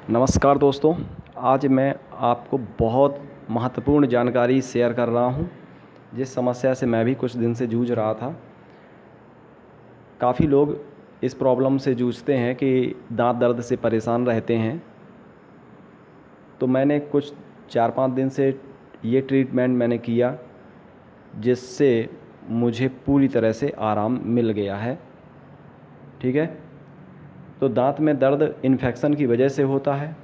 नमस्कार दोस्तों, आज मैं आपको बहुत महत्वपूर्ण जानकारी शेयर कर रहा हूं। जिस समस्या से मैं भी कुछ दिन से जूझ रहा था। काफ़ी लोग इस प्रॉब्लम से जूझते हैं कि दांत दर्द से परेशान रहते हैं। तो मैंने कुछ 4-5 दिन से ये ट्रीटमेंट मैंने किया, जिससे मुझे पूरी तरह से आराम मिल गया है। ठीक है, तो दांत में दर्द इन्फेक्शन की वजह से होता है,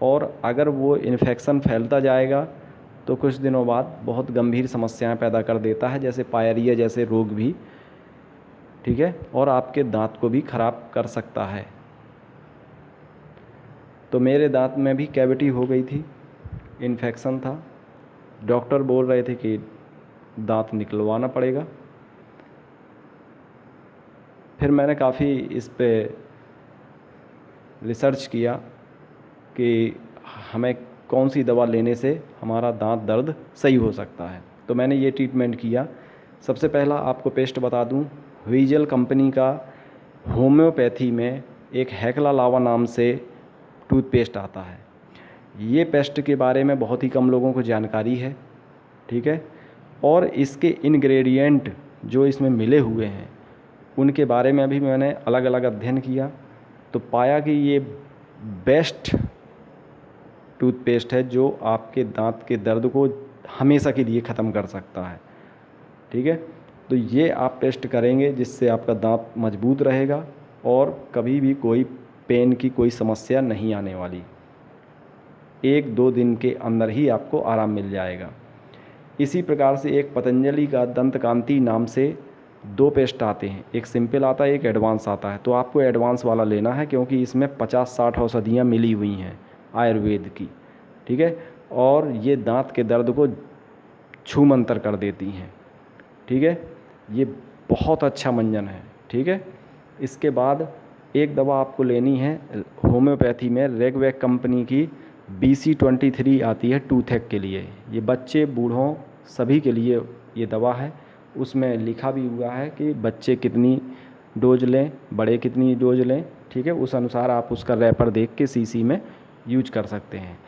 और अगर वो इन्फेक्शन फैलता जाएगा तो कुछ दिनों बाद बहुत गंभीर समस्याएं पैदा कर देता है, जैसे पायरिया जैसे रोग भी। ठीक है, और आपके दांत को भी ख़राब कर सकता है। तो मेरे दांत में भी कैविटी हो गई थी, इन्फेक्शन था। डॉक्टर बोल रहे थे कि दांत निकलवाना पड़ेगा। फिर मैंने काफ़ी इस पे रिसर्च किया कि हमें कौन सी दवा लेने से हमारा दांत दर्द सही हो सकता है। तो मैंने ये ट्रीटमेंट किया। सबसे पहला आपको पेस्ट बता दूं, वीजल कंपनी का होम्योपैथी में एक हैकला लावा नाम से टूथपेस्ट आता है। ये पेस्ट के बारे में बहुत ही कम लोगों को जानकारी है। ठीक है, और इसके इंग्रेडिएंट जो इसमें मिले हुए हैं उनके बारे में भी मैंने अलग अलग अध्ययन किया, तो पाया कि ये बेस्ट टूथपेस्ट है जो आपके दांत के दर्द को हमेशा के लिए ख़त्म कर सकता है। ठीक है, तो ये आप पेस्ट करेंगे जिससे आपका दांत मजबूत रहेगा और कभी भी कोई पेन की कोई समस्या नहीं आने वाली। 1-2 दिन के अंदर ही आपको आराम मिल जाएगा। इसी प्रकार से एक पतंजलि का दंत कांति नाम से 2 पेस्ट आते हैं, एक सिंपल आता है, एक एडवांस आता है। तो आपको एडवांस वाला लेना है, क्योंकि इसमें 50-60 औषधियाँ मिली हुई हैं आयुर्वेद की। ठीक है, और ये दांत के दर्द को छूमंतर कर देती हैं। ठीक है, ये बहुत अच्छा मंजन है। ठीक है, इसके बाद एक दवा आपको लेनी है होम्योपैथी में, रेगवैक कंपनी की BC23 आती है टूथेक के लिए। ये बच्चे बूढ़ों सभी के लिए ये दवा है। उसमें लिखा भी हुआ है कि बच्चे कितनी डोज लें, बड़े कितनी डोज लें। ठीक है, उस अनुसार आप उसका रैपर देख के सीसी में यूज कर सकते हैं।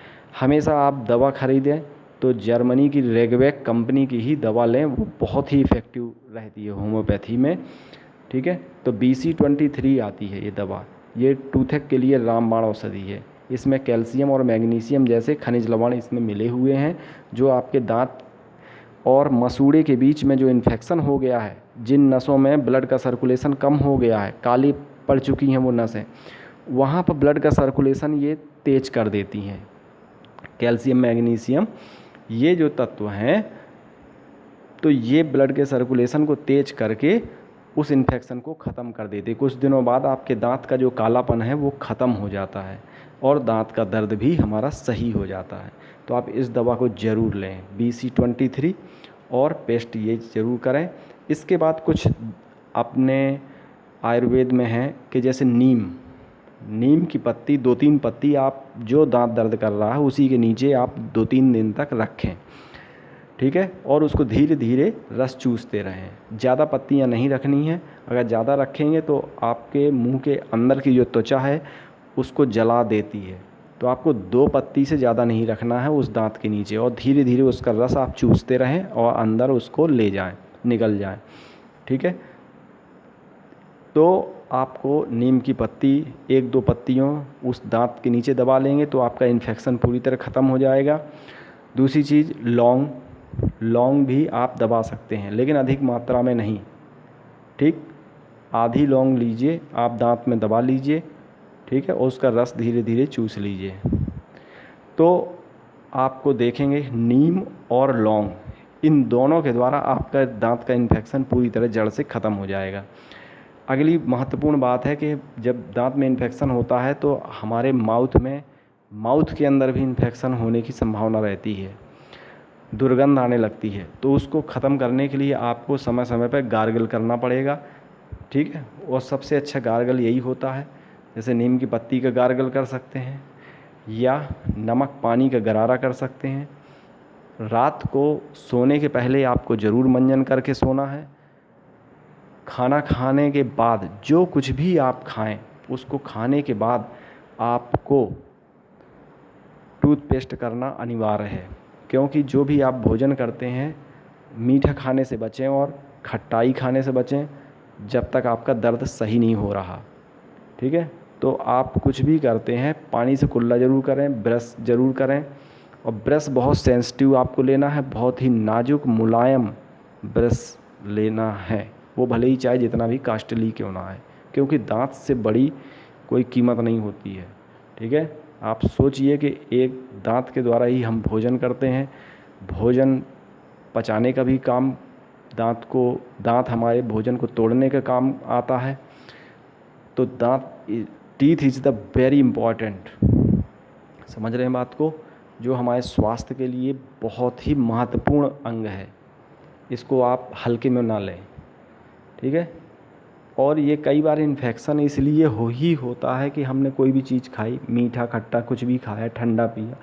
हमेशा आप दवा ख़रीदें तो जर्मनी की रेगवैक कंपनी की ही दवा लें, वो बहुत ही इफ़ेक्टिव रहती है होम्योपैथी में। ठीक है, तो BC23 आती है ये दवा। ये टूथेक के लिए रामबाण औषधि है। इसमें कैल्शियम और मैग्नीशियम जैसे खनिज लवण इसमें मिले हुए हैं, जो आपके दांत और मसूड़े के बीच में जो इन्फेक्शन हो गया है, जिन नसों में ब्लड का सर्कुलेशन कम हो गया है, काली पड़ चुकी हैं वो नसें, वहाँ पर ब्लड का सर्कुलेशन ये तेज कर देती हैं। कैल्शियम मैग्नीशियम ये जो तत्व हैं, तो ये ब्लड के सर्कुलेशन को तेज करके उस इन्फेक्शन को ख़त्म कर देते। कुछ दिनों बाद आपके दांत का जो कालापन है वो ख़त्म हो जाता है और दांत का दर्द भी हमारा सही हो जाता है। तो आप इस दवा को ज़रूर लें, BC23, और पेस्ट ये ज़रूर करें। इसके बाद कुछ अपने आयुर्वेद में है कि जैसे नीम की पत्ती 2-3 पत्ती आप जो दांत दर्द कर रहा है उसी के नीचे आप 2-3 दिन तक रखें। ठीक है, और उसको धीरे धीरे रस चूसते रहें। ज़्यादा पत्तियां नहीं रखनी है। अगर ज़्यादा रखेंगे तो आपके मुंह के अंदर की जो त्वचा है उसको जला देती है। तो आपको 2 पत्ती से ज़्यादा नहीं रखना है उस दांत के नीचे, और धीरे धीरे उसका रस आप चूसते रहें और अंदर उसको ले जाएं, निकल जाएं। ठीक है, तो आपको नीम की पत्ती 1-2 पत्तियों उस दांत के नीचे दबा लेंगे तो आपका इन्फेक्शन पूरी तरह ख़त्म हो जाएगा। दूसरी चीज़, लौंग भी आप दबा सकते हैं, लेकिन अधिक मात्रा में नहीं। ठीक, आधी लौंग लीजिए, आप दांत में दबा लीजिए। ठीक है, और उसका रस धीरे धीरे चूस लीजिए। तो आपको देखेंगे नीम और लौंग, इन दोनों के द्वारा आपका दांत का इन्फेक्शन पूरी तरह जड़ से ख़त्म हो जाएगा। अगली महत्वपूर्ण बात है कि जब दांत में इन्फेक्शन होता है तो हमारे माउथ के अंदर भी इन्फेक्शन होने की संभावना रहती है, दुर्गंध आने लगती है। तो उसको ख़त्म करने के लिए आपको समय समय पर गार्गल करना पड़ेगा। ठीक है, और सबसे अच्छा गार्गल यही होता है, जैसे नीम की पत्ती का गार्गल कर सकते हैं या नमक पानी का गरारा कर सकते हैं। रात को सोने के पहले आपको ज़रूर मंजन करके सोना है। खाना खाने के बाद जो कुछ भी आप खाएं, उसको खाने के बाद आपको टूथपेस्ट करना अनिवार्य है, क्योंकि जो भी आप भोजन करते हैं मीठा खाने से बचें और खट्टाई खाने से बचें जब तक आपका दर्द सही नहीं हो रहा। ठीक है, तो आप कुछ भी करते हैं पानी से कुल्ला ज़रूर करें, ब्रश ज़रूर करें, और ब्रश बहुत सेंसिटिव आपको लेना है, बहुत ही नाजुक मुलायम ब्रश लेना है, वो भले ही चाहे जितना भी कास्टली क्यों ना है, क्योंकि दांत से बड़ी कोई कीमत नहीं होती है। ठीक है, आप सोचिए कि एक दांत के द्वारा ही हम भोजन करते हैं, भोजन पचाने का भी काम दांत हमारे भोजन को तोड़ने का काम आता है। तो teeth is the very important, समझ रहे हैं बात को, जो हमारे स्वास्थ्य के लिए बहुत ही महत्वपूर्ण अंग है, इसको आप हल्के में ना लें। ठीक है, और ये कई बार इन्फेक्शन इसलिए होता है कि हमने कोई भी चीज़ खाई, मीठा खट्टा कुछ भी खाया, ठंडा पिया,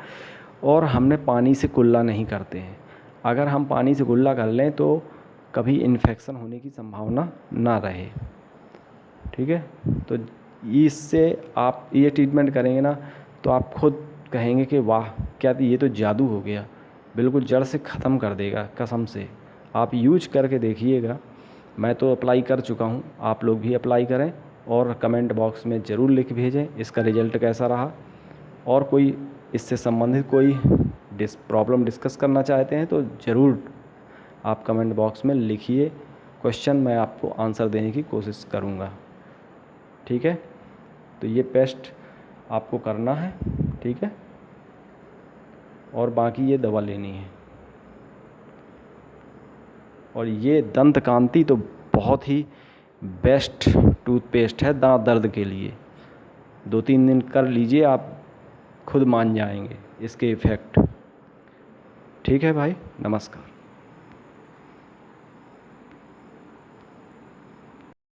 और हमने पानी से कुल्ला नहीं करते हैं। अगर हम पानी से कुल्ला कर लें तो कभी इन्फेक्शन होने की संभावना ना रहे। ठीक है, तो इससे आप ये ट्रीटमेंट करेंगे ना तो आप खुद कहेंगे कि वाह क्या ये तो जादू हो गया, बिल्कुल जड़ से ख़त्म कर देगा कसम से। आप यूज करके देखिएगा, मैं तो अप्लाई कर चुका हूँ, आप लोग भी अप्लाई करें और कमेंट बॉक्स में ज़रूर लिख भेजें इसका रिज़ल्ट कैसा रहा। और कोई इससे संबंधित कोई प्रॉब्लम डिस्कस करना चाहते हैं तो ज़रूर आप कमेंट बॉक्स में लिखिए क्वेश्चन, मैं आपको आंसर देने की कोशिश करूँगा। ठीक है, तो ये पेस्ट आपको करना है। ठीक है, और बाकी ये दवा लेनी है। और ये दंत कांति तो बहुत ही बेस्ट टूथपेस्ट है दांत दर्द के लिए। 2-3 दिन कर लीजिए, आप खुद मान जाएंगे इसके इफ़ेक्ट। ठीक है भाई, नमस्कार।